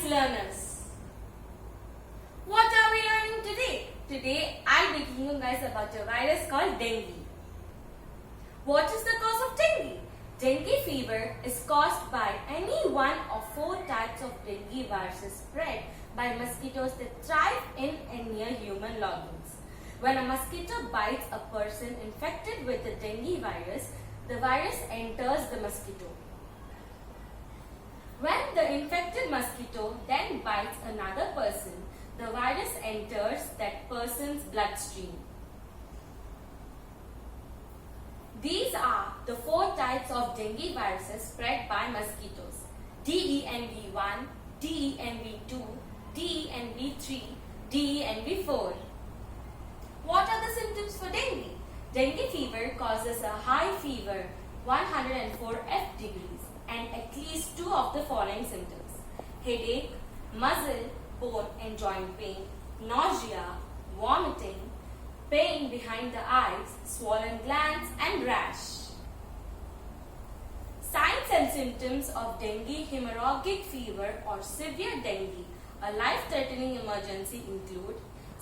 learners. What are we learning today? Today I'll be teaching you guys about a virus called dengue. What is the cause of dengue? Dengue fever is caused by any one of 4 types of dengue viruses spread by mosquitoes that thrive in and near human lodgings. When a mosquito bites a person infected with the dengue virus, the virus enters the mosquito. When the infected mosquito then bites another person, the virus enters that person's bloodstream. These are the 4 types of dengue viruses spread by mosquitoes: DENV1, DENV2, DENV3, DENV4. What are the symptoms for dengue? Dengue fever causes a high fever, 104 F degrees, and at least 2 of the following symptoms: headache, muscle, bone and joint pain, nausea, vomiting, pain behind the eyes, swollen glands and rash. Signs and symptoms of dengue hemorrhagic fever or severe dengue, a life-threatening emergency, include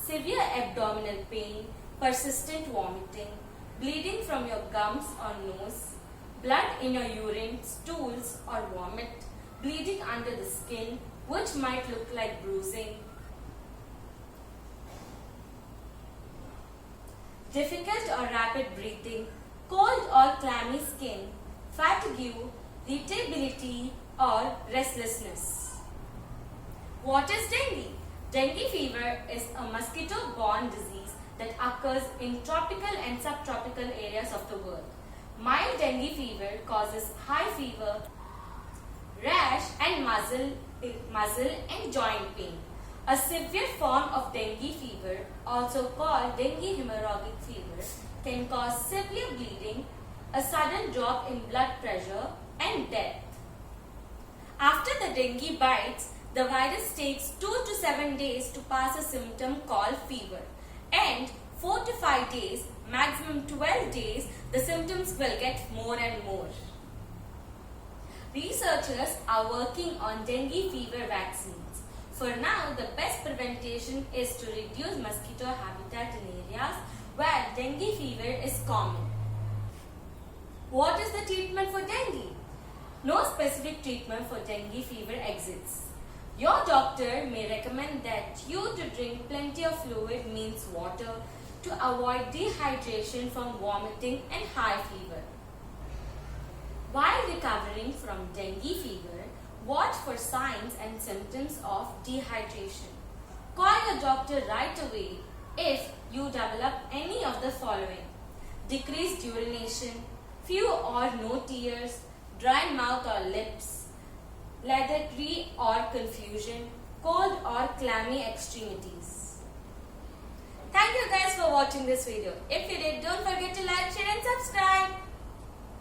severe abdominal pain, persistent vomiting, bleeding from your gums or nose, blood in your urine, stools or vomit, bleeding under the skin, which might look like bruising, difficult or rapid breathing, cold or clammy skin, fatigue, irritability or restlessness. What is dengue? Dengue fever is a mosquito-borne disease that occurs in tropical and subtropical areas of the world. Mild dengue fever causes high fever, rash and muscle and joint pain. A severe form of dengue fever, also called dengue hemorrhagic fever, can cause severe bleeding, a sudden drop in blood pressure and death. After the dengue bites, the virus takes 2 to 7 days to pass a symptom called fever, and 4 to 5 days, maximum 12 days, the symptoms will get more and more. Researchers are working on dengue fever vaccines. For now, the best prevention is to reduce mosquito habitat in areas where dengue fever is common. What is the treatment for dengue? No specific treatment for dengue fever exists. Your doctor may recommend that you to drink plenty of fluid, means water, to avoid dehydration from vomiting and high fever. While recovering from dengue fever, watch for signs and symptoms of dehydration. Call your doctor right away if you develop any of the following: decreased urination, few or no tears, dry mouth or lips, lethargy or confusion, cold or clammy extremities. Thank you guys for watching this video. If you did, don't forget to like, share and subscribe.